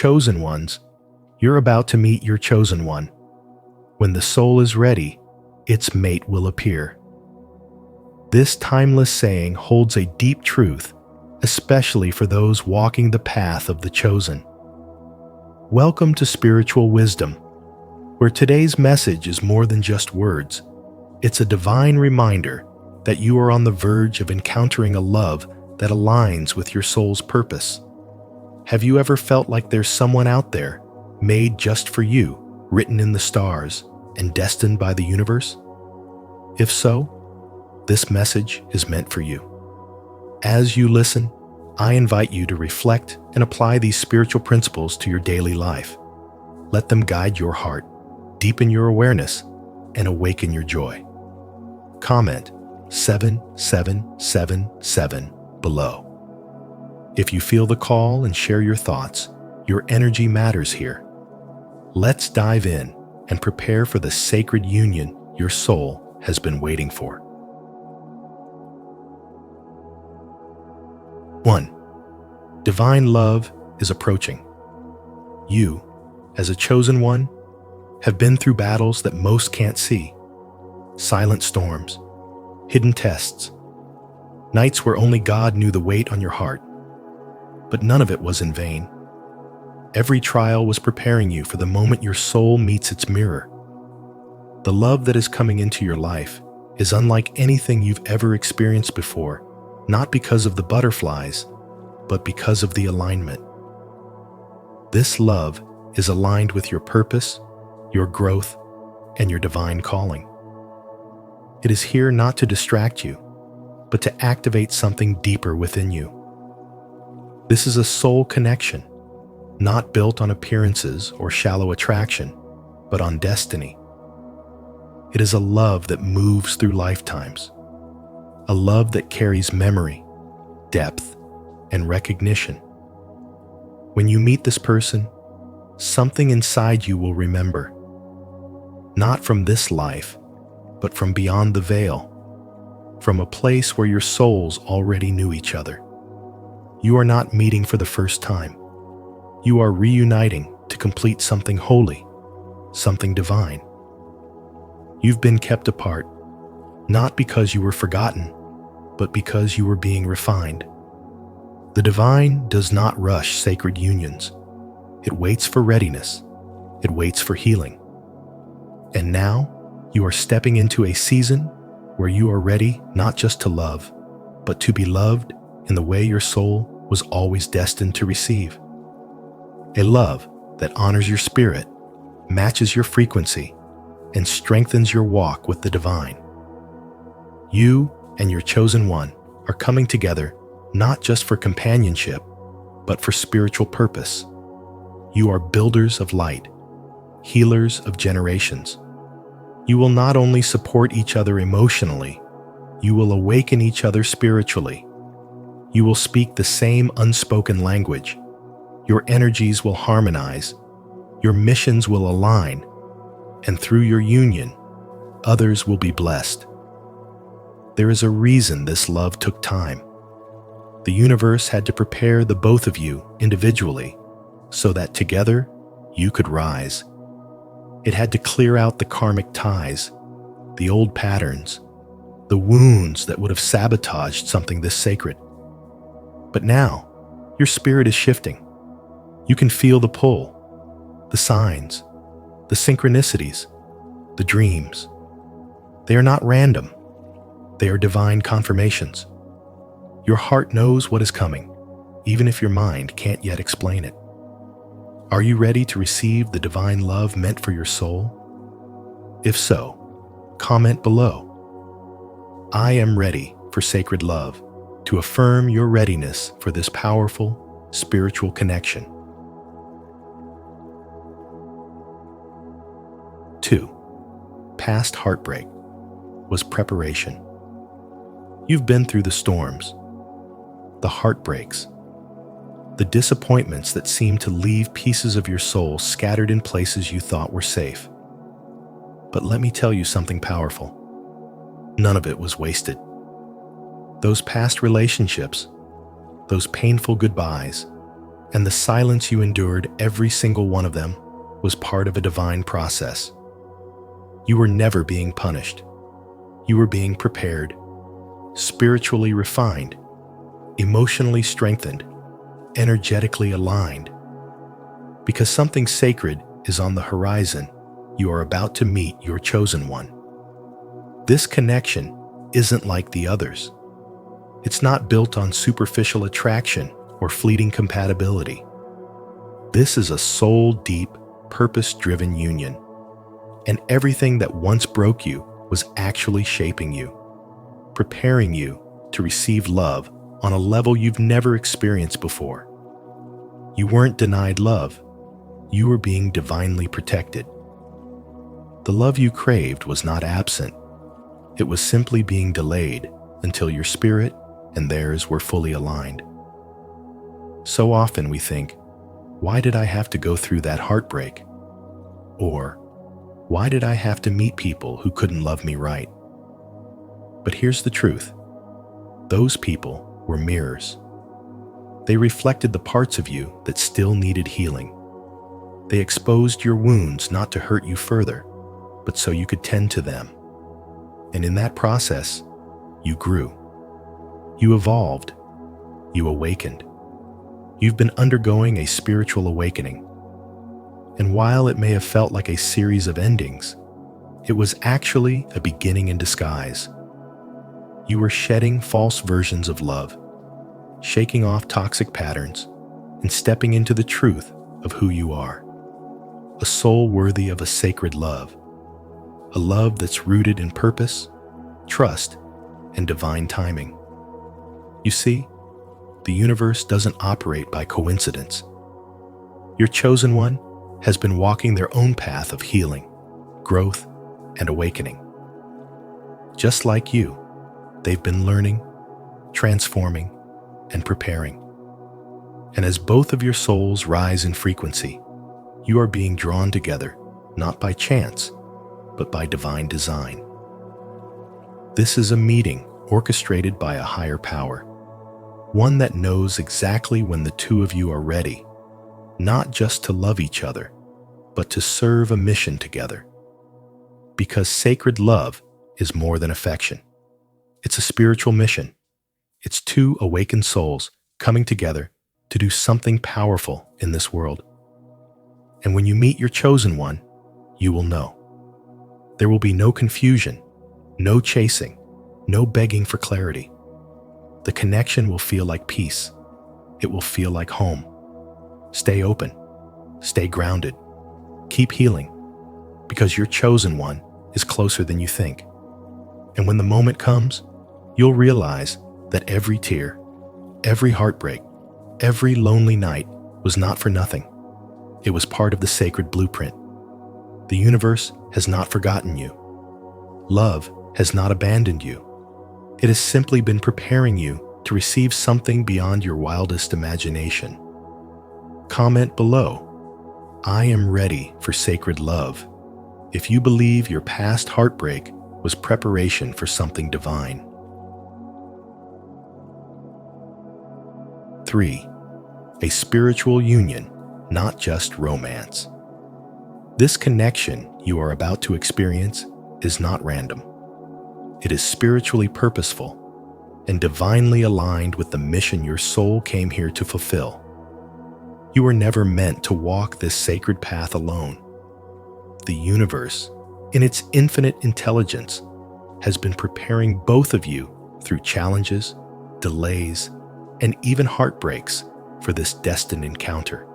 chosen ones, you're about to meet your chosen one. When the soul is ready, its mate will appear. This timeless saying holds a deep truth, especially for those walking the path of the chosen. Welcome to Spiritual Wisdom, where today's message is more than just words. It's a divine reminder that you are on the verge of encountering a love that aligns with your soul's purpose. Have you ever felt like there's someone out there, made just for you, written in the stars, and destined by the universe? If so, this message is meant for you. As you listen, I invite you to reflect and apply these spiritual principles to your daily life. Let them guide your heart, deepen your awareness, and awaken your joy. Comment 7777 below. If you feel the call and share your thoughts, your energy matters here. Let's dive in and prepare for the sacred union your soul has been waiting for. 1. Divine love is approaching. You, as a chosen one, have been through battles that most can't see. Silent storms, hidden tests, nights where only God knew the weight on your heart. But none of it was in vain. Every trial was preparing you for the moment your soul meets its mirror. The love that is coming into your life is unlike anything you've ever experienced before, not because of the butterflies, but because of the alignment. This love is aligned with your purpose, your growth, and your divine calling. It is here not to distract you, but to activate something deeper within you. This is a soul connection, not built on appearances or shallow attraction, but on destiny. It is a love that moves through lifetimes, a love that carries memory, depth, and recognition. When you meet this person, something inside you will remember, not from this life, but from beyond the veil, from a place where your souls already knew each other. You are not meeting for the first time. You are reuniting to complete something holy, something divine. You've been kept apart, not because you were forgotten, but because you were being refined. The divine does not rush sacred unions. It waits for readiness. It waits for healing. And now, you are stepping into a season where you are ready not just to love, but to be loved in the way your soul was always destined to receive. A love that honors your spirit, matches your frequency, and strengthens your walk with the divine. You and your chosen one are coming together not just for companionship, but for spiritual purpose. You are builders of light, healers of generations. You will not only support each other emotionally, you will awaken each other spiritually. You will speak the same unspoken language. Your energies will harmonize. Your missions will align. And through your union, others will be blessed. There is a reason this love took time. The universe had to prepare the both of you individually so that together you could rise. It had to clear out the karmic ties, the old patterns, the wounds that would have sabotaged something this sacred. But now, your spirit is shifting. You can feel the pull, the signs, the synchronicities, the dreams. They are not random. They are divine confirmations. Your heart knows what is coming, even if your mind can't yet explain it. Are you ready to receive the divine love meant for your soul? If so, comment below. I am ready for sacred love, to affirm your readiness for this powerful spiritual connection. 2. Past heartbreak was preparation. You've been through the storms, the heartbreaks, the disappointments that seem to leave pieces of your soul scattered in places you thought were safe. But let me tell you something powerful. None of it was wasted. Those past relationships, those painful goodbyes, And the silence you endured, every single one of them, was part of a divine process. You were never being punished. You were being prepared, spiritually refined, emotionally strengthened, energetically aligned. Because something sacred is on the horizon, you are about to meet your chosen one. This connection isn't like the others. It's not built on superficial attraction or fleeting compatibility. This is a soul-deep, purpose-driven union, and everything that once broke you was actually shaping you, preparing you to receive love on a level you've never experienced before. You weren't denied love. You were being divinely protected. The love you craved was not absent. It was simply being delayed until your spirit and theirs were fully aligned. So often we think, why did I have to go through that heartbreak? Or, why did I have to meet people who couldn't love me right? But here's the truth. Those people were mirrors. They reflected the parts of you that still needed healing. They exposed your wounds not to hurt you further, but so you could tend to them. And in that process, you grew. You evolved. You awakened. You've been undergoing a spiritual awakening. And while it may have felt like a series of endings, it was actually a beginning in disguise. You were shedding false versions of love, shaking off toxic patterns, and stepping into the truth of who you are. A soul worthy of a sacred love. A love that's rooted in purpose, trust, and divine timing. You see, the universe doesn't operate by coincidence. Your chosen one has been walking their own path of healing, growth, and awakening. Just like you, they've been learning, transforming, and preparing. And as both of your souls rise in frequency, you are being drawn together, not by chance, but by divine design. This is a meeting orchestrated by a higher power, one that knows exactly when the two of you are ready, not just to love each other, but to serve a mission together. Because sacred love is more than affection. It's a spiritual mission. It's two awakened souls coming together to do something powerful in this world. And when you meet your chosen one, you will know. There will be no confusion, no chasing, no begging for clarity. The connection will feel like peace. It will feel like home. Stay open. Stay grounded. Keep healing, because your chosen one is closer than you think. And when the moment comes, you'll realize that every tear, every heartbreak, every lonely night was not for nothing. It was part of the sacred blueprint. The universe has not forgotten you. Love has not abandoned you. It has simply been preparing you to receive something beyond your wildest imagination. Comment below, I am ready for sacred love, if you believe your past heartbreak was preparation for something divine. 3. A spiritual union, not just romance. This connection you are about to experience is not random. It is spiritually purposeful and divinely aligned with the mission your soul came here to fulfill. You were never meant to walk this sacred path alone. The universe, in its infinite intelligence, has been preparing both of you through challenges, delays, and even heartbreaks for this destined encounter.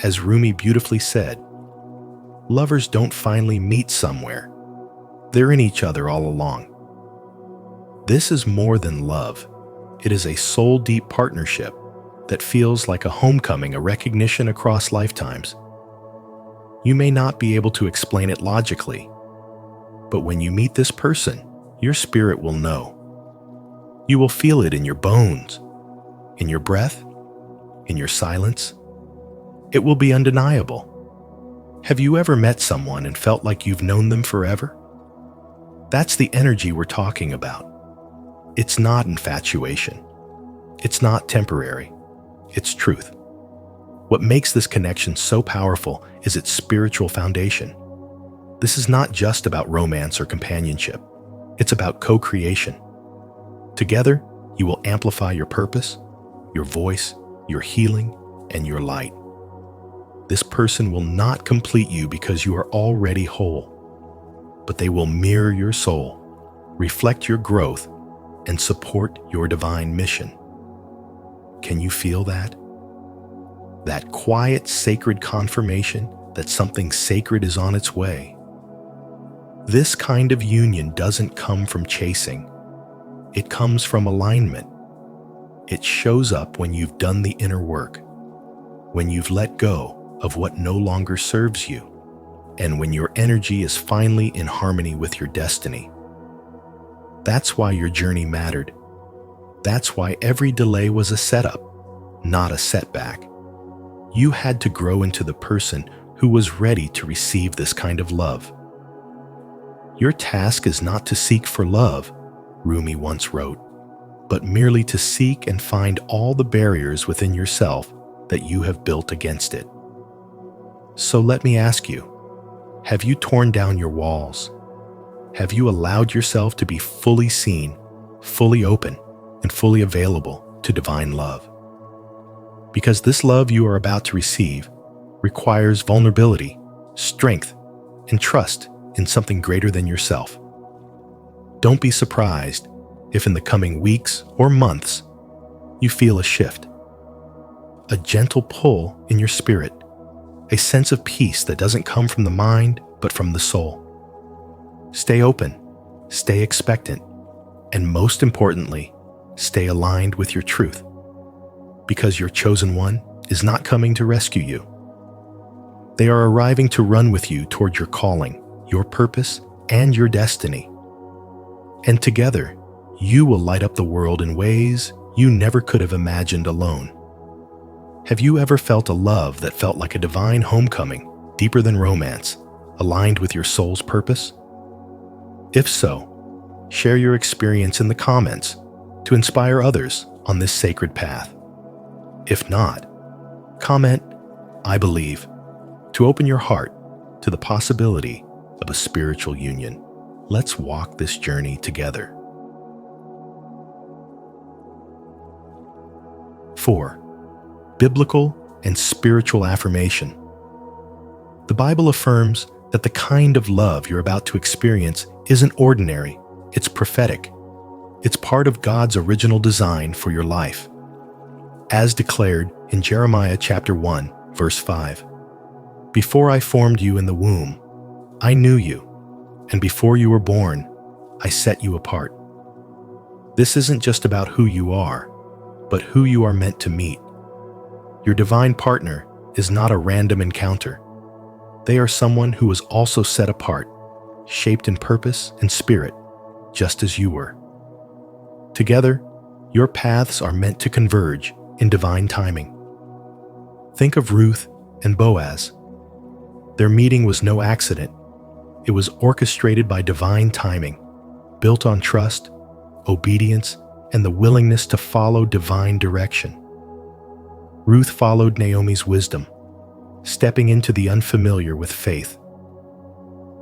As Rumi beautifully said, lovers don't finally meet somewhere. They're in each other all along. This is more than love. It is a soul-deep partnership that feels like a homecoming, a recognition across lifetimes. You may not be able to explain it logically, but when you meet this person, your spirit will know. You will feel it in your bones, in your breath, in your silence. It will be undeniable. Have you ever met someone and felt like you've known them forever? That's the energy we're talking about. It's not infatuation. It's not temporary. It's truth. What makes this connection so powerful is its spiritual foundation. This is not just about romance or companionship. It's about co-creation. Together, you will amplify your purpose, your voice, your healing, and your light. This person will not complete you because you are already whole, but they will mirror your soul, reflect your growth, and support your divine mission. Can you feel that? That quiet, sacred confirmation that something sacred is on its way. This kind of union doesn't come from chasing. It comes from alignment. It shows up when you've done the inner work, when you've let go of what no longer serves you, and when your energy is finally in harmony with your destiny. That's why your journey mattered. That's why every delay was a setup, not a setback. You had to grow into the person who was ready to receive this kind of love. Your task is not to seek for love, Rumi once wrote, but merely to seek and find all the barriers within yourself that you have built against it. So let me ask you, have you torn down your walls? Have you allowed yourself to be fully seen, fully open, and fully available to divine love? Because this love you are about to receive requires vulnerability, strength, and trust in something greater than yourself. Don't be surprised if in the coming weeks or months you feel a shift, a gentle pull in your spirit, a sense of peace that doesn't come from the mind but from the soul. Stay open, stay expectant, and most importantly, stay aligned with your truth. Because your chosen one is not coming to rescue you. They are arriving to run with you toward your calling, your purpose, and your destiny. And together, you will light up the world in ways you never could have imagined alone. Have you ever felt a love that felt like a divine homecoming, deeper than romance, aligned with your soul's purpose? If so, share your experience in the comments to inspire others on this sacred path. If not, comment, "I believe," to open your heart to the possibility of a spiritual union. Let's walk this journey together. 4. Biblical and spiritual affirmation. The Bible affirms that the kind of love you're about to experience isn't ordinary, it's prophetic. It's part of God's original design for your life. As declared in Jeremiah chapter 1, verse 5, "Before I formed you in the womb, I knew you, and before you were born, I set you apart." This isn't just about who you are, but who you are meant to meet. Your divine partner is not a random encounter. They are someone who was also set apart, shaped in purpose and spirit, just as you were. Together, your paths are meant to converge in divine timing. Think of Ruth and Boaz. Their meeting was no accident. It was orchestrated by divine timing, built on trust, obedience, and the willingness to follow divine direction. Ruth followed Naomi's wisdom, stepping into the unfamiliar with faith.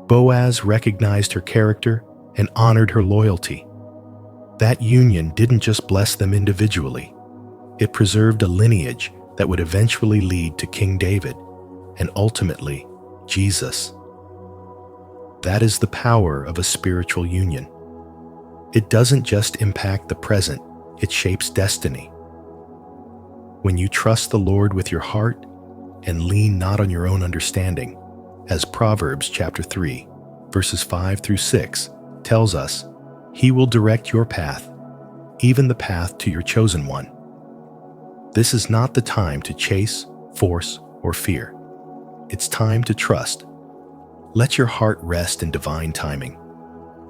Boaz recognized her character and honored her loyalty. That union didn't just bless them individually. It preserved a lineage that would eventually lead to King David and ultimately Jesus. That is the power of a spiritual union. It doesn't just impact the present, it shapes destiny. When you trust the Lord with your heart and lean not on your own understanding, as Proverbs chapter 3, verses 5 through 6 tells us, He will direct your path, even the path to your chosen one. This is not the time to chase, force, or fear. It's time to trust. Let your heart rest in divine timing.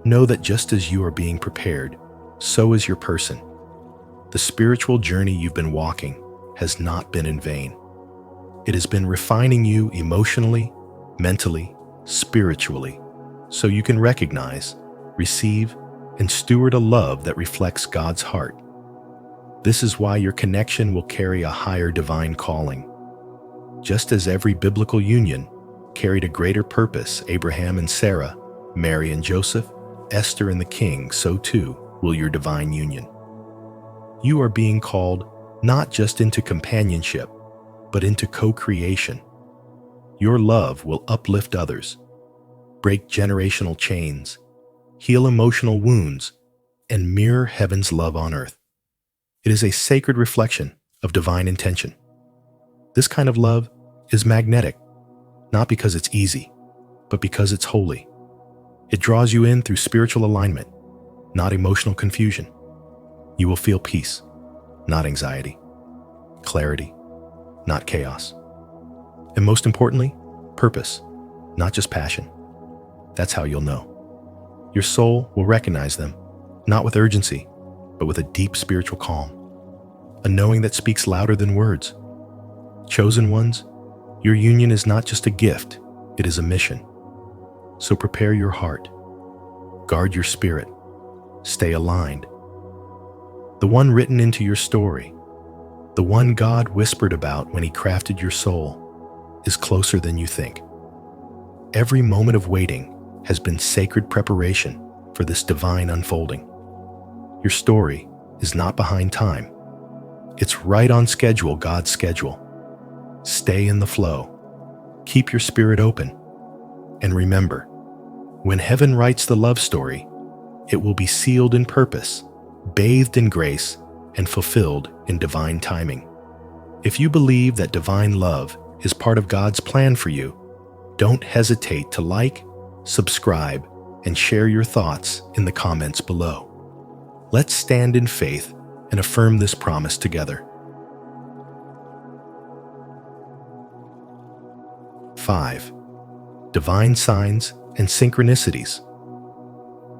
Know that just as you are being prepared, so is your person. The spiritual journey you've been walking has not been in vain. It has been refining you emotionally, mentally, spiritually, so you can recognize, receive, and steward a love that reflects God's heart. This is why your connection will carry a higher divine calling. Just as every biblical union carried a greater purpose, Abraham and Sarah, Mary and Joseph, Esther and the king, so too will your divine union. You are being called not just into companionship, but into co-creation. Your love will uplift others, break generational chains, heal emotional wounds, and mirror heaven's love on earth. It is a sacred reflection of divine intention. This kind of love is magnetic, not because it's easy, but because it's holy. It draws you in through spiritual alignment, not emotional confusion. You will feel peace, not anxiety, clarity, not chaos. And most importantly, purpose, not just passion. That's how you'll know. Your soul will recognize them, not with urgency, but with a deep spiritual calm, a knowing that speaks louder than words. Chosen ones, your union is not just a gift, it is a mission. So prepare your heart, guard your spirit, stay aligned. The one written into your story, the one God whispered about when He crafted your soul, is closer than you think. Every moment of waiting has been sacred preparation for this divine unfolding. Your story is not behind time. It's right on schedule, God's schedule. Stay in the flow. Keep your spirit open. And remember, when heaven writes the love story, it will be sealed in purpose, bathed in grace, and fulfilled in divine timing. If you believe that divine love is part of God's plan for you, don't hesitate to like, subscribe, and share your thoughts in the comments below. Let's stand in faith and affirm this promise together. 5. Divine signs and synchronicities.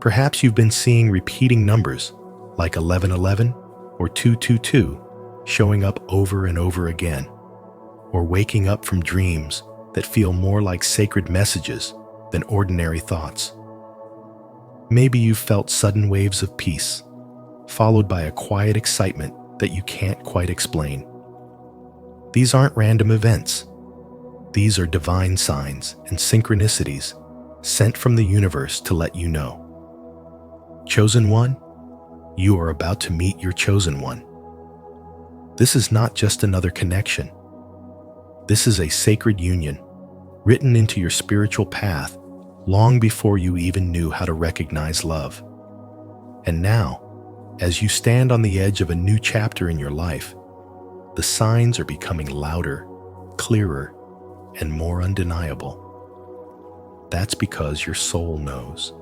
Perhaps you've been seeing repeating numbers like 1111 or 222 showing up over and over again, or waking up from dreams that feel more like sacred messages than ordinary thoughts. Maybe you've felt sudden waves of peace, followed by a quiet excitement that you can't quite explain. These aren't random events. These are divine signs and synchronicities sent from the universe to let you know. Chosen one, you are about to meet your chosen one. This is not just another connection. This is a sacred union written into your spiritual path long before you even knew how to recognize love. And now, as you stand on the edge of a new chapter in your life, the signs are becoming louder, clearer, and more undeniable. That's because your soul knows.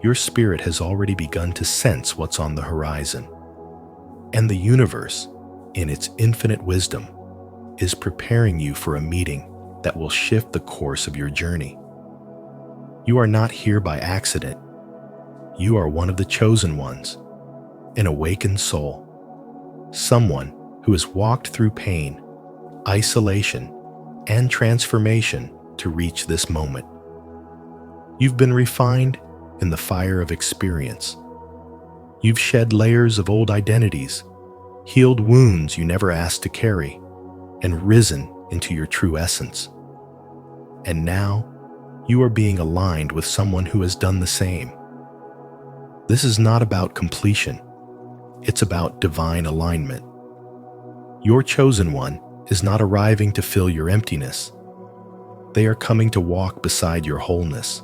Your spirit has already begun to sense what's on the horizon. And the universe, in its infinite wisdom, is preparing you for a meeting that will shift the course of your journey. You are not here by accident. You are one of the chosen ones, an awakened soul, someone who has walked through pain, isolation, and transformation to reach this moment. You've been refined in the fire of experience. You've shed layers of old identities, healed wounds you never asked to carry, and risen into your true essence. And now, you are being aligned with someone who has done the same. This is not about completion. It's about divine alignment. Your chosen one is not arriving to fill your emptiness. They are coming to walk beside your wholeness.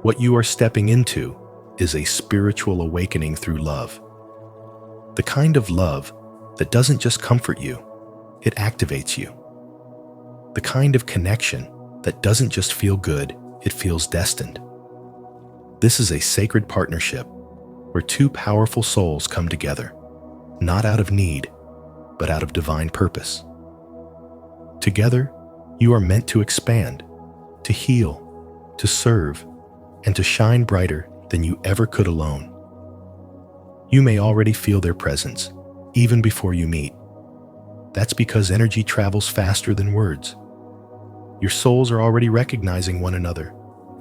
What you are stepping into is a spiritual awakening through love. The kind of love that doesn't just comfort you, it activates you. The kind of connection that doesn't just feel good, it feels destined. This is a sacred partnership where two powerful souls come together, not out of need, but out of divine purpose. Together, you are meant to expand, to heal, to serve, and to shine brighter than you ever could alone. You may already feel their presence, even before you meet. That's because energy travels faster than words. Your souls are already recognizing one another,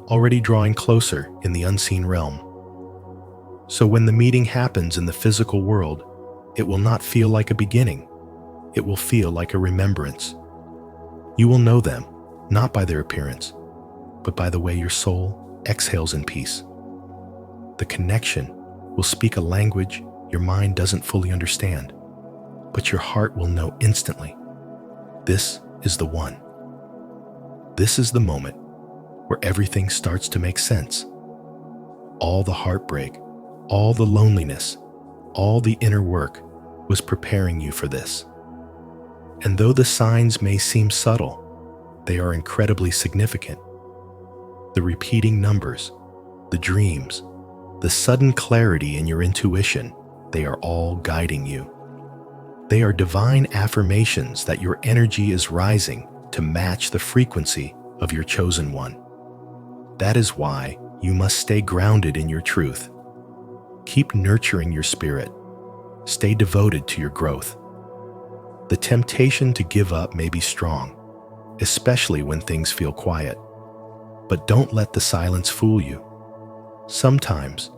already drawing closer in the unseen realm. So when the meeting happens in the physical world, it will not feel like a beginning. It will feel like a remembrance, You will know them, not by their appearance, but by the way your soul exhales in peace. The connection will speak a language your mind doesn't fully understand, but your heart will know instantly. This is the one. This is the moment where everything starts to make sense. All the heartbreak, all the loneliness, all the inner work was preparing you for this. And though the signs may seem subtle, they are incredibly significant. The repeating numbers, the dreams, the sudden clarity in your intuition, they are all guiding you. They are divine affirmations that your energy is rising to match the frequency of your chosen one. That is why you must stay grounded in your truth. Keep nurturing your spirit. Stay devoted to your growth. The temptation to give up may be strong, especially when things feel quiet. But don't let the silence fool you. Sometimes,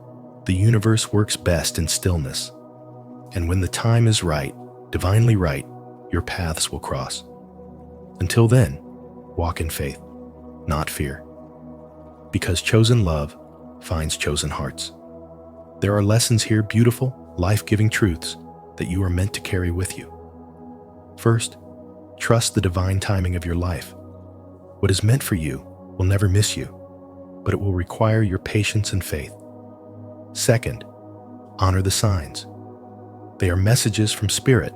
the universe works best in stillness. And when the time is right, divinely right, your paths will cross. Until then, walk in faith, not fear. Because chosen love finds chosen hearts. There are lessons here, beautiful, life-giving truths that you are meant to carry with you. First, trust the divine timing of your life. What is meant for you will never miss you, but it will require your patience and faith. Second, honor the signs. They are messages from Spirit,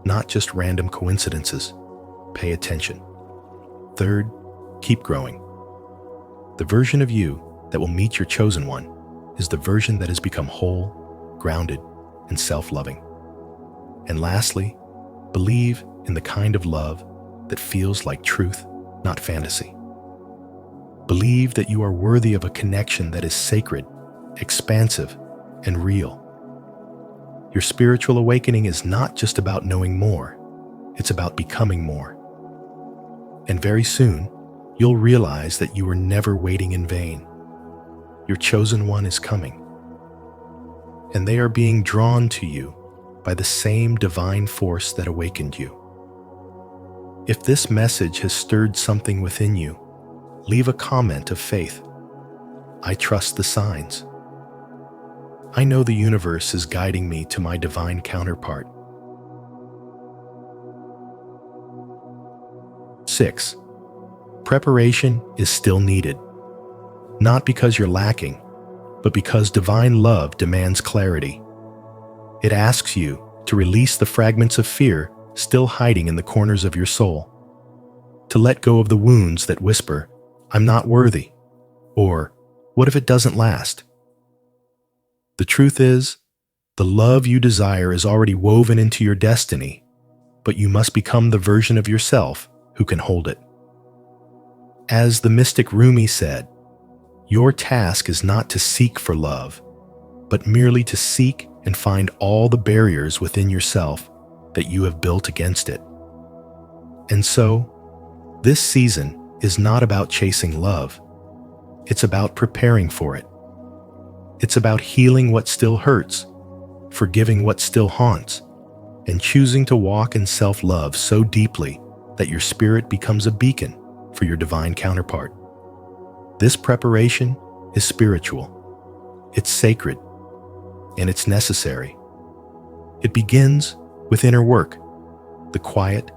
not just random coincidences. Pay attention. Third, keep growing. The version of you that will meet your chosen one is the version that has become whole, grounded, and self-loving. And lastly, believe in the kind of love that feels like truth, not fantasy. Believe that you are worthy of a connection that is sacred, expansive, and real. Your spiritual awakening is not just about knowing more, it's about becoming more. And very soon, you'll realize that you were never waiting in vain. Your chosen one is coming. And they are being drawn to you by the same divine force that awakened you. If this message has stirred something within you, leave a comment of faith. I trust the signs. I know the universe is guiding me to my divine counterpart. 6. Preparation is still needed. Not because you're lacking, but because divine love demands clarity. It asks you to release the fragments of fear still hiding in the corners of your soul, to let go of the wounds that whisper, "I'm not worthy," or "What if it doesn't last?" The truth is, the love you desire is already woven into your destiny, but you must become the version of yourself who can hold it. As the mystic Rumi said, your task is not to seek for love, but merely to seek and find all the barriers within yourself that you have built against it. And so, this season is not about chasing love. It's about preparing for it. It's about healing what still hurts, forgiving what still haunts, and choosing to walk in self-love so deeply that your spirit becomes a beacon for your divine counterpart. This preparation is spiritual. It's sacred, and it's necessary. It begins with inner work, the quiet,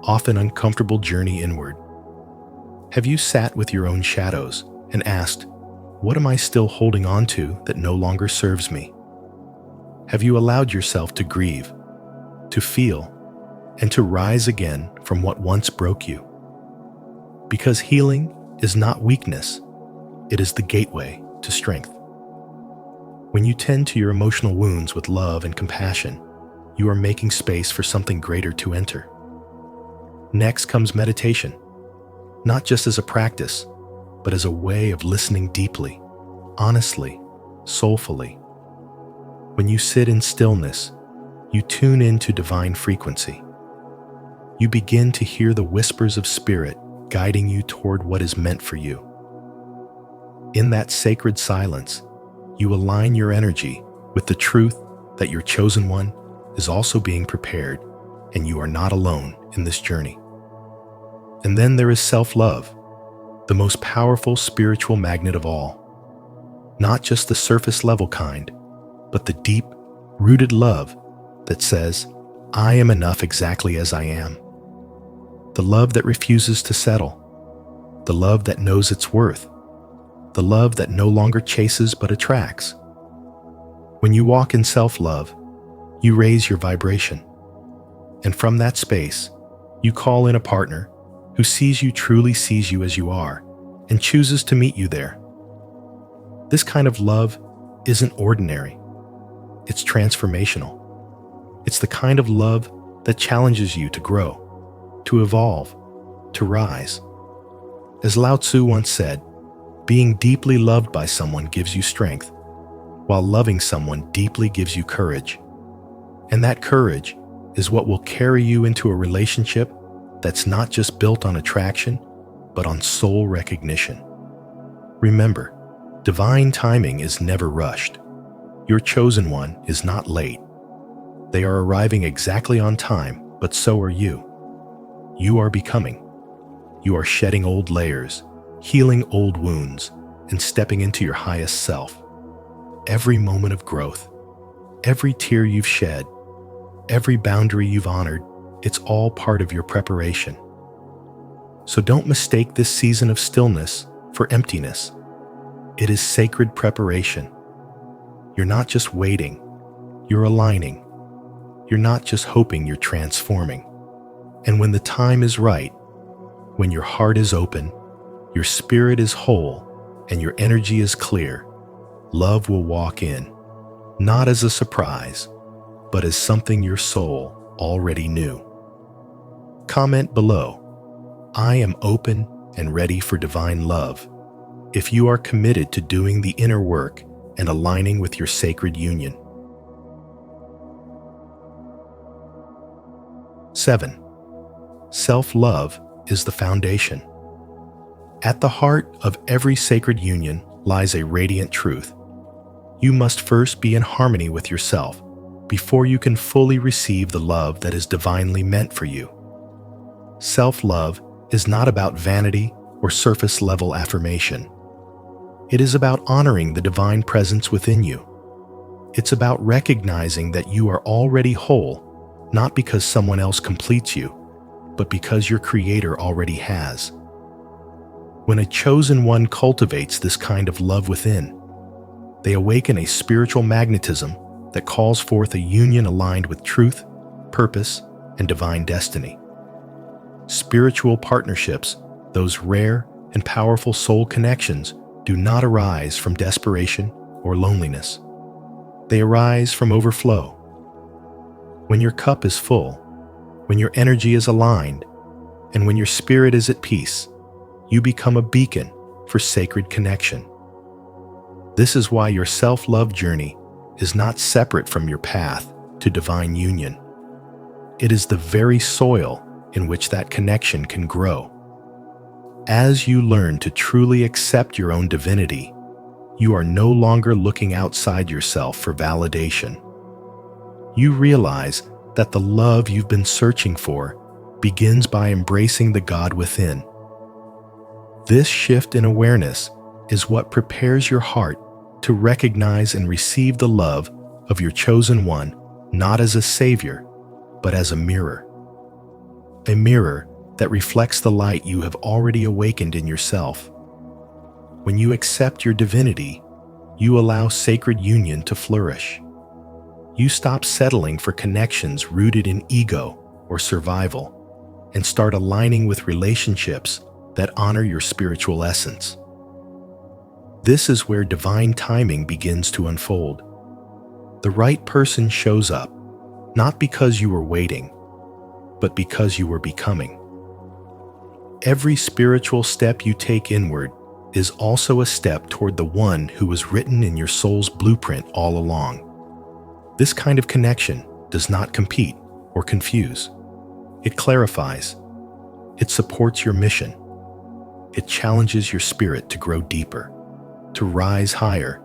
often uncomfortable journey inward. Have you sat with your own shadows and asked, what am I still holding on to that no longer serves me? Have you allowed yourself to grieve, to feel, and to rise again from what once broke you? Because healing is not weakness, it is the gateway to strength. When you tend to your emotional wounds with love and compassion, you are making space for something greater to enter. Next comes meditation, not just as a practice, but as a way of listening deeply, honestly, soulfully. When you sit in stillness, you tune into divine frequency. You begin to hear the whispers of spirit guiding you toward what is meant for you. In that sacred silence, you align your energy with the truth that your chosen one is also being prepared and you are not alone in this journey. And then there is self-love, the most powerful spiritual magnet of all. Not just the surface level kind, but the deep, rooted love that says, I am enough exactly as I am. The love that refuses to settle. The love that knows its worth. The love that no longer chases but attracts. When you walk in self-love, you raise your vibration. And from that space, you call in a partner who truly sees you as you are and chooses to meet you there. This kind of love isn't ordinary. It's transformational. It's the kind of love that challenges you to grow, to evolve, to rise. As Lao Tzu once said, being deeply loved by someone gives you strength, while loving someone deeply gives you courage. And that courage is what will carry you into a relationship that's not just built on attraction, but on soul recognition. Remember, divine timing is never rushed. Your chosen one is not late. They are arriving exactly on time, but so are you. You are becoming. You are shedding old layers, healing old wounds, and stepping into your highest self. Every moment of growth, every tear you've shed, every boundary you've honored, it's all part of your preparation. So don't mistake this season of stillness for emptiness. It is sacred preparation. You're not just waiting, you're aligning. You're not just hoping, you're transforming. And when the time is right, when your heart is open, your spirit is whole, and your energy is clear, love will walk in, not as a surprise, but as something your soul already knew. Comment below, I am open and ready for divine love, if you are committed to doing the inner work and aligning with your sacred union. 7. Self-love is the foundation. At the heart of every sacred union lies a radiant truth. You must first be in harmony with yourself before you can fully receive the love that is divinely meant for you. Self-love is not about vanity or surface-level affirmation. It is about honoring the divine presence within you. It's about recognizing that you are already whole, not because someone else completes you, but because your Creator already has. When a chosen one cultivates this kind of love within, they awaken a spiritual magnetism that calls forth a union aligned with truth, purpose, and divine destiny. Spiritual partnerships, those rare and powerful soul connections, do not arise from desperation or loneliness. They arise from overflow. When your cup is full, when your energy is aligned, and when your spirit is at peace, you become a beacon for sacred connection. This is why your self-love journey is not separate from your path to divine union. It is the very soil in which that connection can grow. As you learn to truly accept your own divinity, you are no longer looking outside yourself for validation. You realize that the love you've been searching for begins by embracing the God within. This shift in awareness is what prepares your heart to recognize and receive the love of your chosen one, not as a savior, but as a mirror. A mirror that reflects the light you have already awakened in yourself. When you accept your divinity, you allow sacred union to flourish. You stop settling for connections rooted in ego or survival and start aligning with relationships that honor your spiritual essence. This is where divine timing begins to unfold. The right person shows up, not because you were waiting, but because you were becoming. Every spiritual step you take inward is also a step toward the one who was written in your soul's blueprint all along. This kind of connection does not compete or confuse. It clarifies. It supports your mission. It challenges your spirit to grow deeper, to rise higher,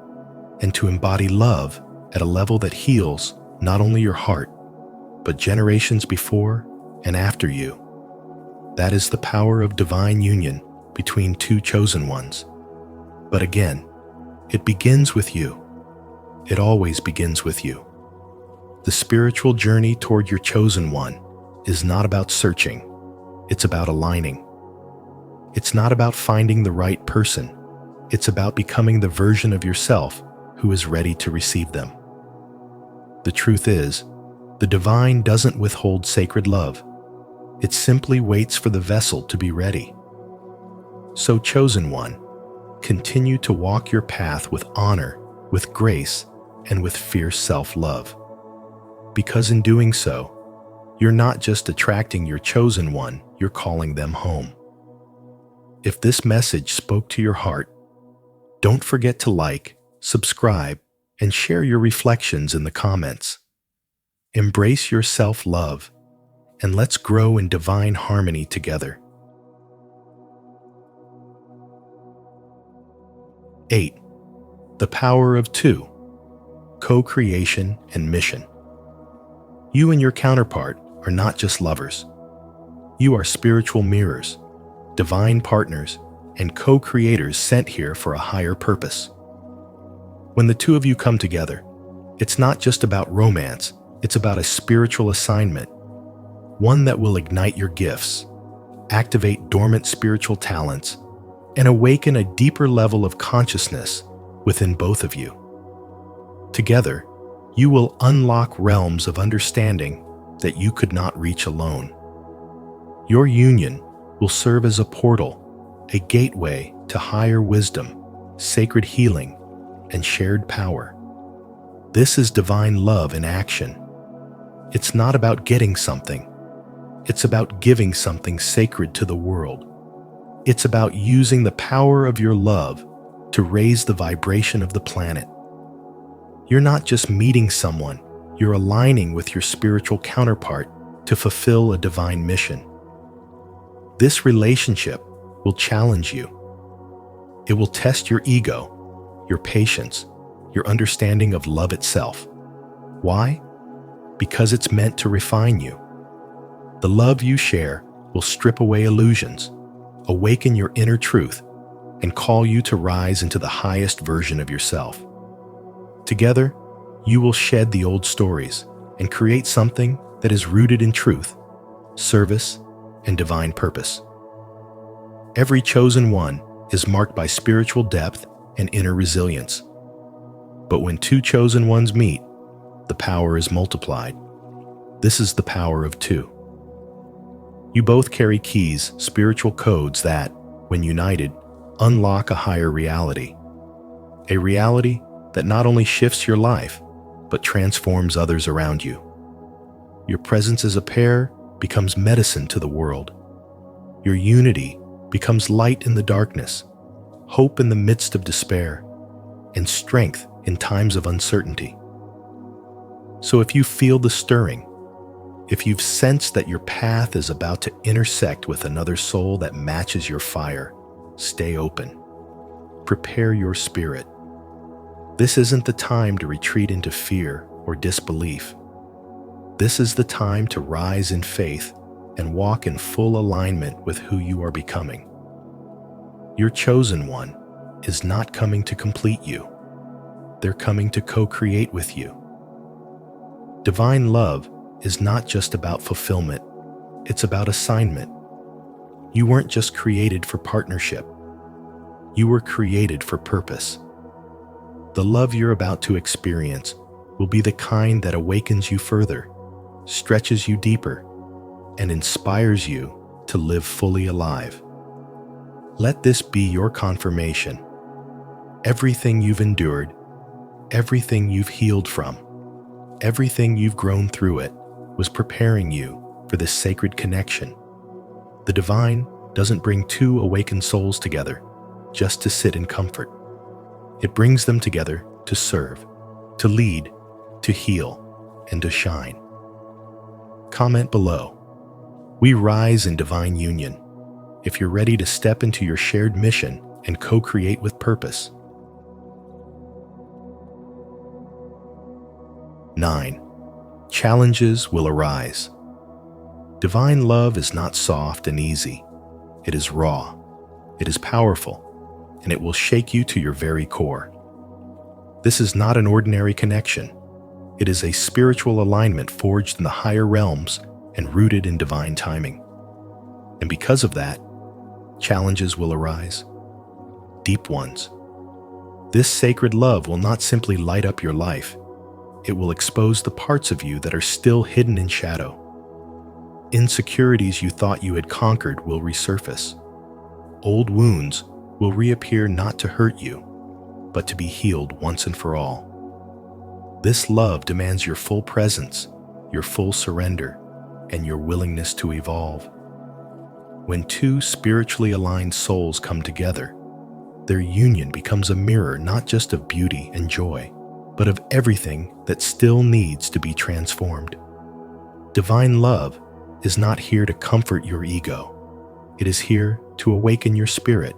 and to embody love at a level that heals not only your heart, but generations before and after you. That is the power of divine union between two chosen ones. But again, it begins with you. It always begins with you. The spiritual journey toward your chosen one is not about searching. It's about aligning. It's not about finding the right person. It's about becoming the version of yourself who is ready to receive them. The truth is, the divine doesn't withhold sacred love. It simply waits for the vessel to be ready. So, chosen one, continue to walk your path with honor, with grace, and with fierce self-love. Because in doing so, you're not just attracting your chosen one, you're calling them home. If this message spoke to your heart, don't forget to like, subscribe, and share your reflections in the comments. Embrace your self-love, and let's grow in divine harmony together. 8. The power of two: co-creation and mission. You and your counterpart are not just lovers. You are spiritual mirrors, divine partners, and co-creators sent here for a higher purpose. When the two of you come together, it's not just about romance, it's about a spiritual assignment, one that will ignite your gifts, activate dormant spiritual talents, and awaken a deeper level of consciousness within both of you. Together, you will unlock realms of understanding that you could not reach alone. Your union will serve as a portal, a gateway to higher wisdom, sacred healing, and shared power. This is divine love in action. It's not about getting something. It's about giving something sacred to the world. It's about using the power of your love to raise the vibration of the planet. You're not just meeting someone, you're aligning with your spiritual counterpart to fulfill a divine mission. This relationship will challenge you. It will test your ego, your patience, your understanding of love itself. Why? Because it's meant to refine you. The love you share will strip away illusions, awaken your inner truth, and call you to rise into the highest version of yourself. Together, you will shed the old stories and create something that is rooted in truth, service, and divine purpose. Every chosen one is marked by spiritual depth and inner resilience. But when two chosen ones meet, the power is multiplied. This is the power of two. You both carry keys, spiritual codes that, when united, unlock a higher reality. A reality that not only shifts your life, but transforms others around you. Your presence as a pair becomes medicine to the world. Your unity becomes light in the darkness, hope in the midst of despair, and strength in times of uncertainty. So if you feel the stirring, if you've sensed that your path is about to intersect with another soul that matches your fire, stay open. Prepare your spirit. This isn't the time to retreat into fear or disbelief. This is the time to rise in faith and walk in full alignment with who you are becoming. Your chosen one is not coming to complete you. They're coming to co-create with you. Divine love is not just about fulfillment, it's about assignment. You weren't just created for partnership. You were created for purpose. The love you're about to experience will be the kind that awakens you further, stretches you deeper, and inspires you to live fully alive. Let this be your confirmation. Everything you've endured, everything you've healed from, everything you've grown through it was preparing you for this sacred connection. The divine doesn't bring two awakened souls together just to sit in comfort. It brings them together to serve, to lead, to heal, and to shine. Comment below. We rise in divine union. If you're ready to step into your shared mission and co-create with purpose. 9. Challenges will arise. Divine love is not soft and easy. It is raw. It is powerful, and it will shake you to your very core. This is not an ordinary connection. It is a spiritual alignment forged in the higher realms and rooted in divine timing. And because of that, challenges will arise, deep ones. This sacred love will not simply light up your life. It will expose the parts of you that are still hidden in shadow. Insecurities you thought you had conquered will resurface. Old wounds will reappear not to hurt you, but to be healed once and for all. This love demands your full presence, your full surrender, and your willingness to evolve. When two spiritually aligned souls come together, their union becomes a mirror not just of beauty and joy, but of everything that still needs to be transformed. Divine love is not here to comfort your ego. It is here to awaken your spirit.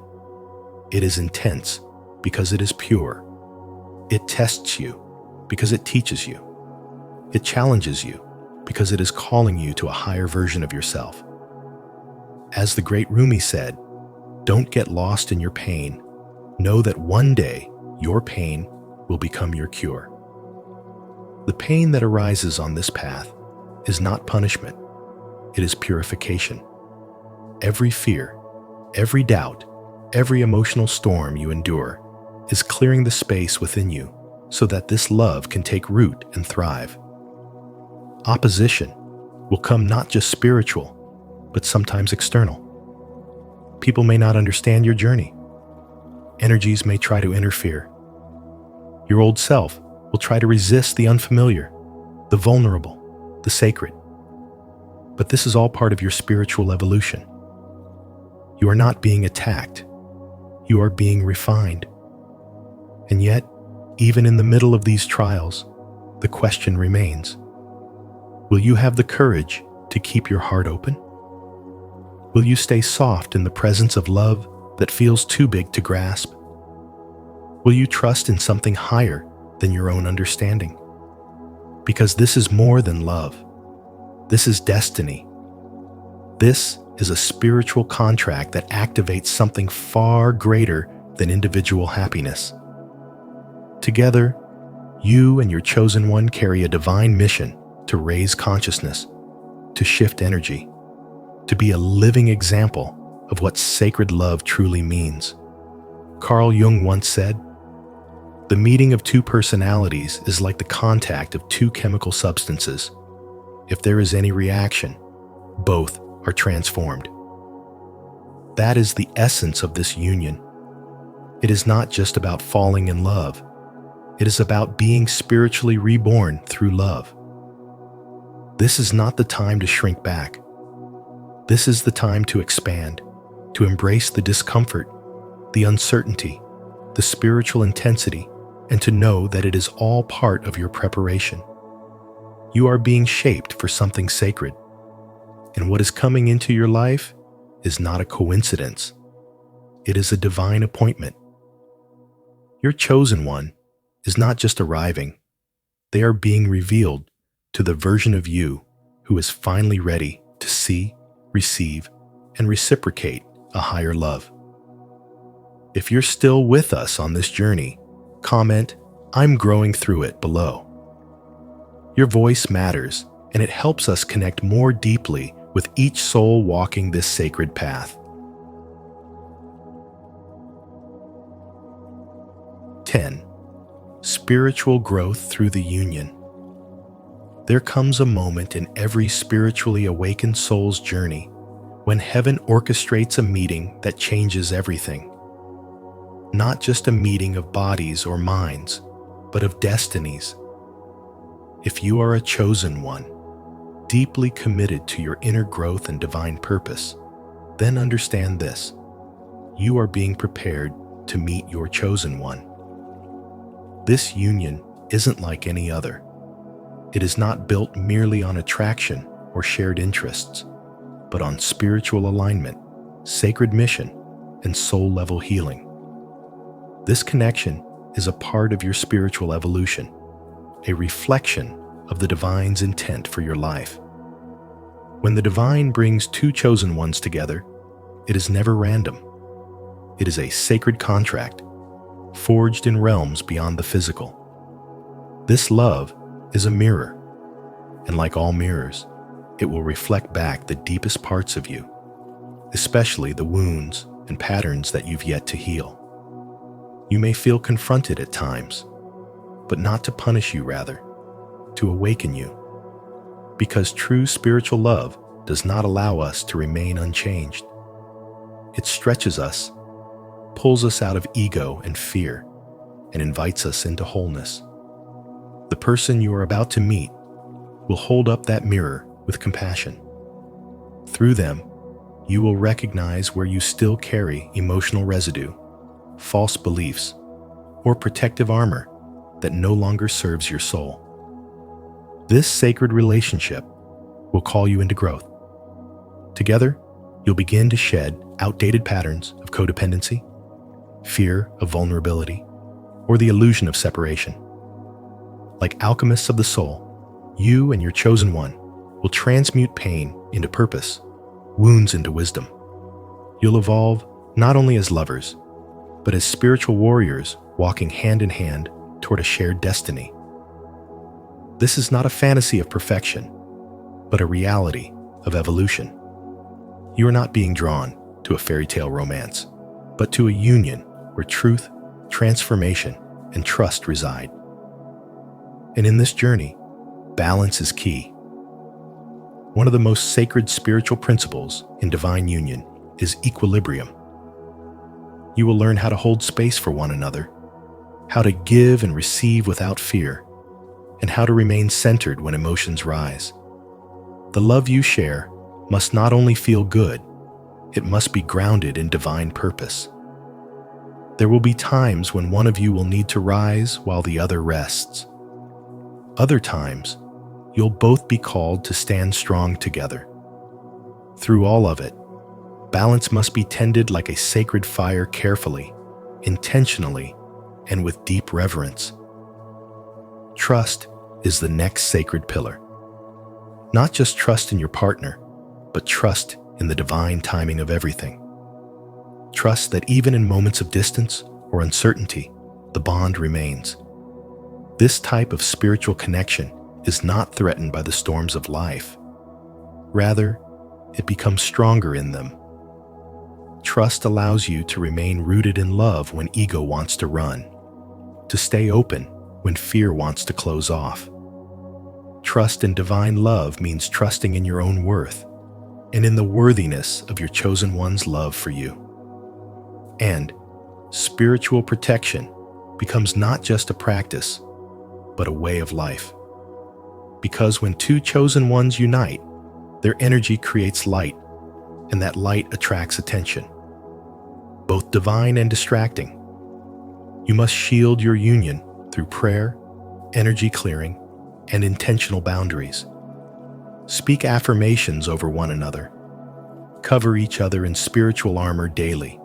It is intense because it is pure. It tests you because it teaches you. It challenges you because it is calling you to a higher version of yourself. As the great Rumi said, don't get lost in your pain. Know that one day your pain will become your cure. The pain that arises on this path is not punishment. It is purification. Every fear, every doubt, every emotional storm you endure is clearing the space within you so that this love can take root and thrive. Opposition will come not just spiritual, but sometimes external. People may not understand your journey. Energies may try to interfere. Your old self will try to resist the unfamiliar, the vulnerable, the sacred. But this is all part of your spiritual evolution. You are not being attacked. You are being refined. And yet, even in the middle of these trials, the question remains: will you have the courage to keep your heart open? Will you stay soft in the presence of love that feels too big to grasp? Will you trust in something higher than your own understanding? Because this is more than love. This is destiny. This is a spiritual contract that activates something far greater than individual happiness. Together, you and your chosen one carry a divine mission to raise consciousness, to shift energy, to be a living example of what sacred love truly means. Carl Jung once said, "The meeting of two personalities is like the contact of two chemical substances. If there is any reaction, both are transformed." That is the essence of this union. It is not just about falling in love. It is about being spiritually reborn through love. This is not the time to shrink back. This is the time to expand, to embrace the discomfort, the uncertainty, the spiritual intensity, and to know that it is all part of your preparation. You are being shaped for something sacred, and what is coming into your life is not a coincidence. It is a divine appointment. Your chosen one is not just arriving. They are being revealed to the version of you who is finally ready to see, receive, and reciprocate a higher love. If you're still with us on this journey, comment, "I'm growing through it" below. Your voice matters, and it helps us connect more deeply with each soul walking this sacred path. 10. Spiritual growth through the union. There comes a moment in every spiritually awakened soul's journey when heaven orchestrates a meeting that changes everything. Not just a meeting of bodies or minds, but of destinies. If you are a chosen one, deeply committed to your inner growth and divine purpose, then understand this: you are being prepared to meet your chosen one. This union isn't like any other. It is not built merely on attraction or shared interests, but on spiritual alignment, sacred mission, and soul-level healing. This connection is a part of your spiritual evolution, a reflection of the divine's intent for your life. When the divine brings two chosen ones together, it is never random. It is a sacred contract, forged in realms beyond the physical. This love is a mirror, and like all mirrors, it will reflect back the deepest parts of you, especially the wounds and patterns that you've yet to heal. You may feel confronted at times, but not to punish you, rather, to awaken you. Because true spiritual love does not allow us to remain unchanged. It stretches us, pulls us out of ego and fear, and invites us into wholeness. The person you are about to meet will hold up that mirror with compassion. Through them, you will recognize where you still carry emotional residue, false beliefs, or protective armor that no longer serves your soul. This sacred relationship will call you into growth. Together, you'll begin to shed outdated patterns of codependency, fear of vulnerability, or the illusion of separation. Like alchemists of the soul, you and your chosen one will transmute pain into purpose, wounds into wisdom. You'll evolve not only as lovers, but as spiritual warriors walking hand in hand toward a shared destiny. This is not a fantasy of perfection, but a reality of evolution. You are not being drawn to a fairy tale romance, but to a union where truth, transformation, and trust reside. And in this journey, balance is key. One of the most sacred spiritual principles in divine union is equilibrium. You will learn how to hold space for one another, how to give and receive without fear, and how to remain centered when emotions rise. The love you share must not only feel good, it must be grounded in divine purpose. There will be times when one of you will need to rise while the other rests. Other times, you'll both be called to stand strong together. Through all of it, balance must be tended like a sacred fire carefully, intentionally, and with deep reverence. Trust is the next sacred pillar. Not just trust in your partner, but trust in the divine timing of everything. Trust that even in moments of distance or uncertainty, the bond remains. This type of spiritual connection is not threatened by the storms of life. Rather, it becomes stronger in them. Trust allows you to remain rooted in love when ego wants to run, to stay open when fear wants to close off. Trust in divine love means trusting in your own worth and in the worthiness of your chosen one's love for you. And spiritual protection becomes not just a practice, but a way of life. Because when two chosen ones unite, their energy creates light, and that light attracts attention, both divine and distracting. You must shield your union through prayer, energy clearing, and intentional boundaries. Speak affirmations over one another. Cover each other in spiritual armor daily.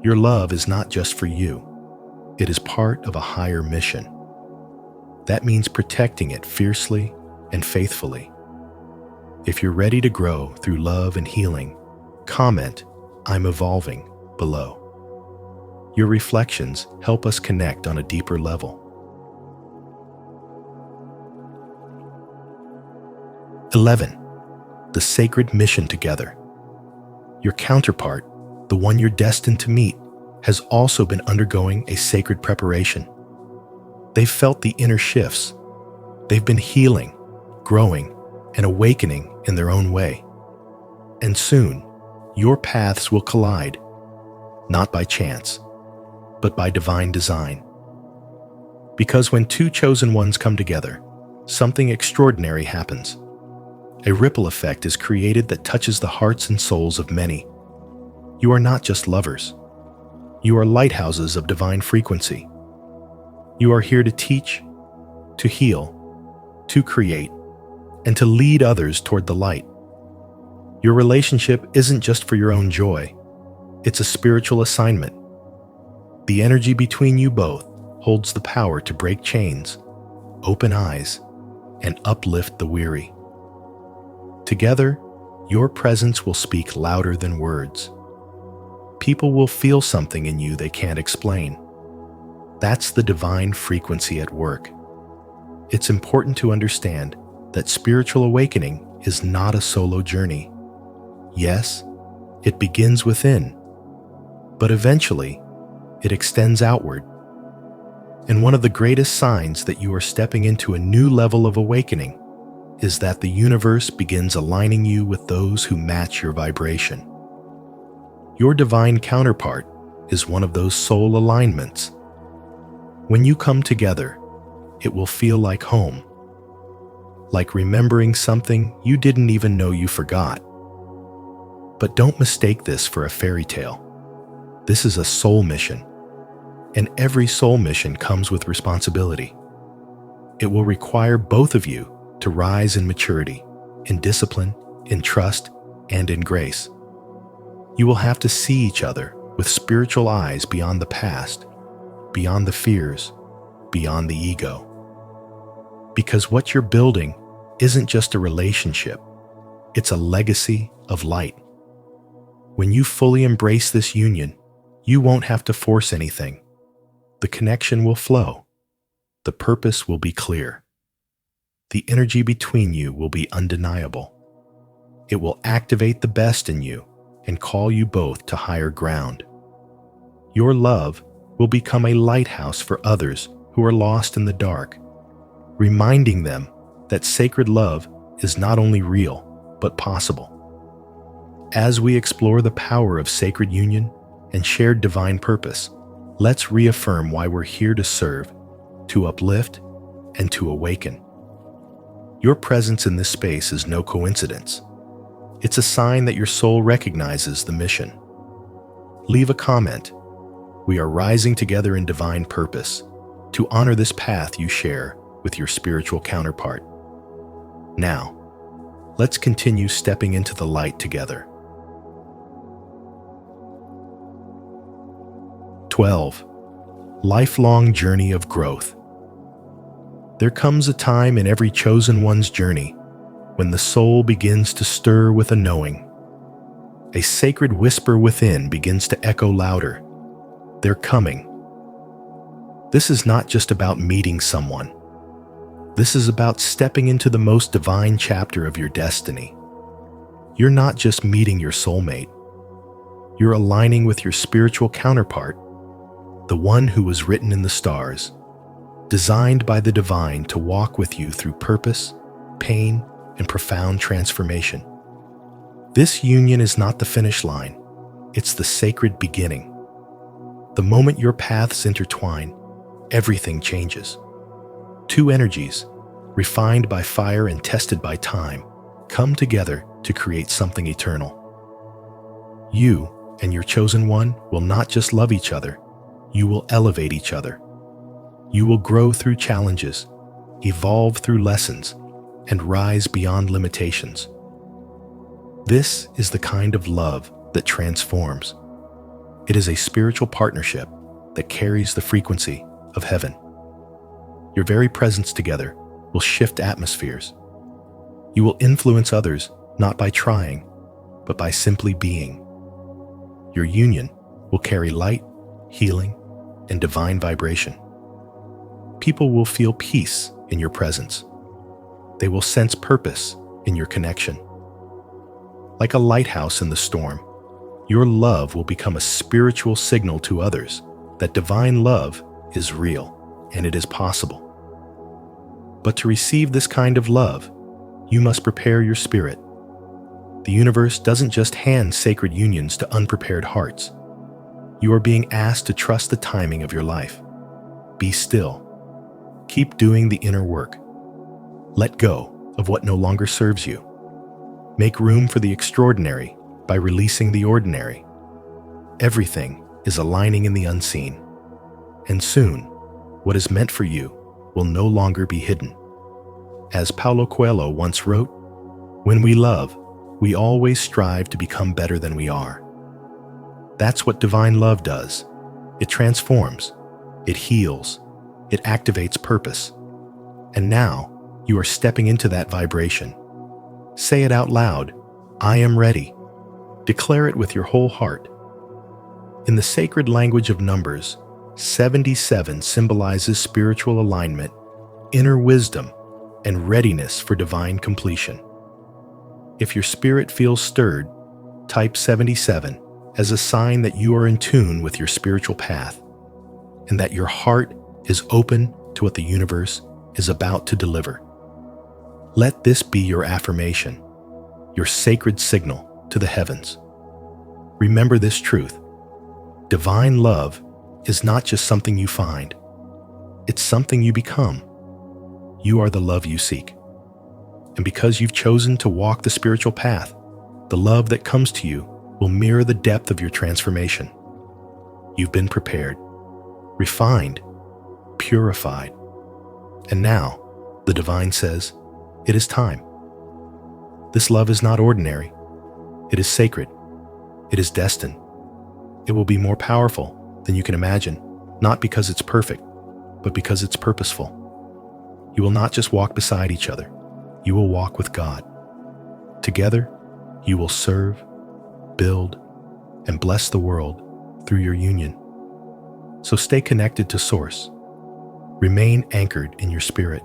Your love is not just for you. It is part of a higher mission. That means protecting it fiercely and faithfully. If you're ready to grow through love and healing, comment, "I'm evolving," below. Your reflections help us connect on a deeper level. 11. The sacred mission together. Your counterpart, the one you're destined to meet, has also been undergoing a sacred preparation. They've felt the inner shifts. They've been healing, growing, and awakening in their own way. And soon, your paths will collide, not by chance, but by divine design. Because when two chosen ones come together, something extraordinary happens. A ripple effect is created that touches the hearts and souls of many. You are not just lovers. You are lighthouses of divine frequency. You are here to teach, to heal, to create, and to lead others toward the light. Your relationship isn't just for your own joy. It's a spiritual assignment. The energy between you both holds the power to break chains, open eyes, and uplift the weary. Together, your presence will speak louder than words. People will feel something in you they can't explain. That's the divine frequency at work. It's important to understand that spiritual awakening is not a solo journey. Yes, it begins within, but eventually, it extends outward. And one of the greatest signs that you are stepping into a new level of awakening is that the universe begins aligning you with those who match your vibration. Your divine counterpart is one of those soul alignments. When you come together, it will feel like home, like remembering something you didn't even know you forgot. But don't mistake this for a fairy tale. This is a soul mission, and every soul mission comes with responsibility. It will require both of you to rise in maturity, in discipline, in trust, and in grace. You will have to see each other with spiritual eyes beyond the past, beyond the fears, beyond the ego. Because what you're building isn't just a relationship, it's a legacy of light. When you fully embrace this union, you won't have to force anything. The connection will flow. The purpose will be clear. The energy between you will be undeniable. It will activate the best in you and call you both to higher ground. Your love will become a lighthouse for others who are lost in the dark, reminding them that sacred love is not only real, but possible. As we explore the power of sacred union and shared divine purpose, let's reaffirm why we're here to serve, to uplift, and to awaken. Your presence in this space is no coincidence. It's a sign that your soul recognizes the mission. Leave a comment. We are rising together in divine purpose to honor this path you share with your spiritual counterpart. Now, let's continue stepping into the light together. 12. Lifelong journey of growth. There comes a time in every chosen one's journey when the soul begins to stir with a knowing. A sacred whisper within begins to echo louder. They're coming. This is not just about meeting someone. This is about stepping into the most divine chapter of your destiny. You're not just meeting your soulmate. You're aligning with your spiritual counterpart, the one who was written in the stars, designed by the divine to walk with you through purpose, pain, and profound transformation. This union is not the finish line, it's the sacred beginning. The moment your paths intertwine, everything changes. Two energies, refined by fire and tested by time, come together to create something eternal. You and your chosen one will not just love each other, you will elevate each other. You will grow through challenges, evolve through lessons, and rise beyond limitations. This is the kind of love that transforms. It is a spiritual partnership that carries the frequency of heaven. Your very presence together will shift atmospheres. You will influence others not by trying, but by simply being. Your union will carry light, healing, and divine vibration. People will feel peace in your presence. They will sense purpose in your connection. Like a lighthouse in the storm, your love will become a spiritual signal to others that divine love is real and it is possible. But to receive this kind of love, you must prepare your spirit. The universe doesn't just hand sacred unions to unprepared hearts. You are being asked to trust the timing of your life. Be still. Keep doing the inner work. Let go of what no longer serves you. Make room for the extraordinary by releasing the ordinary. Everything is aligning in the unseen. And soon, what is meant for you will no longer be hidden. As Paulo Coelho once wrote, "When we love, we always strive to become better than we are." That's what divine love does. It transforms, it heals, it activates purpose. And now, you are stepping into that vibration. Say it out loud. I am ready. Declare it with your whole heart. In the sacred language of numbers, 77 symbolizes spiritual alignment, inner wisdom, and readiness for divine completion. If your spirit feels stirred, type 77 as a sign that you are in tune with your spiritual path and that your heart is open to what the universe is about to deliver. Let this be your affirmation, your sacred signal to the heavens. Remember this truth. Divine love is not just something you find. It's something you become. You are the love you seek. And because you've chosen to walk the spiritual path, the love that comes to you will mirror the depth of your transformation. You've been prepared, refined, purified. And now, the divine says, it is time. This love is not ordinary. It is sacred. It is destined. It will be more powerful than you can imagine, not because it's perfect, but because it's purposeful. You will not just walk beside each other. You will walk with God. Together, you will serve, build, and bless the world through your union. So stay connected to Source. Remain anchored in your spirit.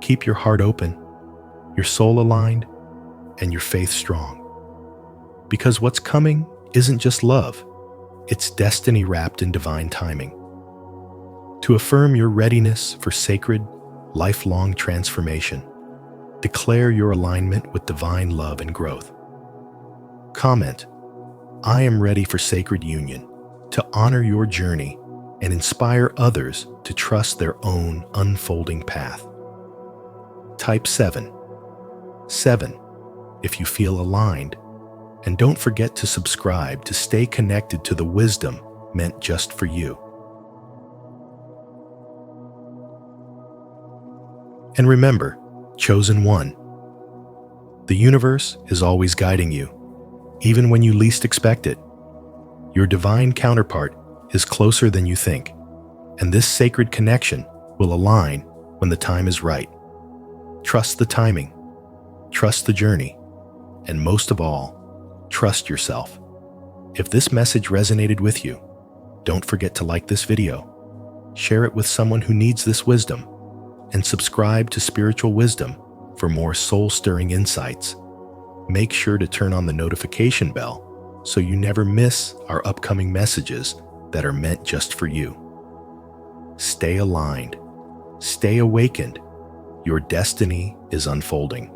Keep your heart open, your soul aligned, and your faith strong. Because what's coming isn't just love, it's destiny wrapped in divine timing. To affirm your readiness for sacred, lifelong transformation, declare your alignment with divine love and growth. Comment, I am ready for sacred union, to honor your journey and inspire others to trust their own unfolding path. Type 7. 7, if you feel aligned. And don't forget to subscribe to stay connected to the wisdom meant just for you. And remember, chosen one. The universe is always guiding you, even when you least expect it. Your divine counterpart is closer than you think, and this sacred connection will align when the time is right. Trust the timing, trust the journey, and most of all, trust yourself. If this message resonated with you, don't forget to like this video, share it with someone who needs this wisdom, and subscribe to Spiritual Wisdom for more soul-stirring insights. Make sure to turn on the notification bell so you never miss our upcoming messages that are meant just for you. Stay aligned, stay awakened. Your destiny is unfolding.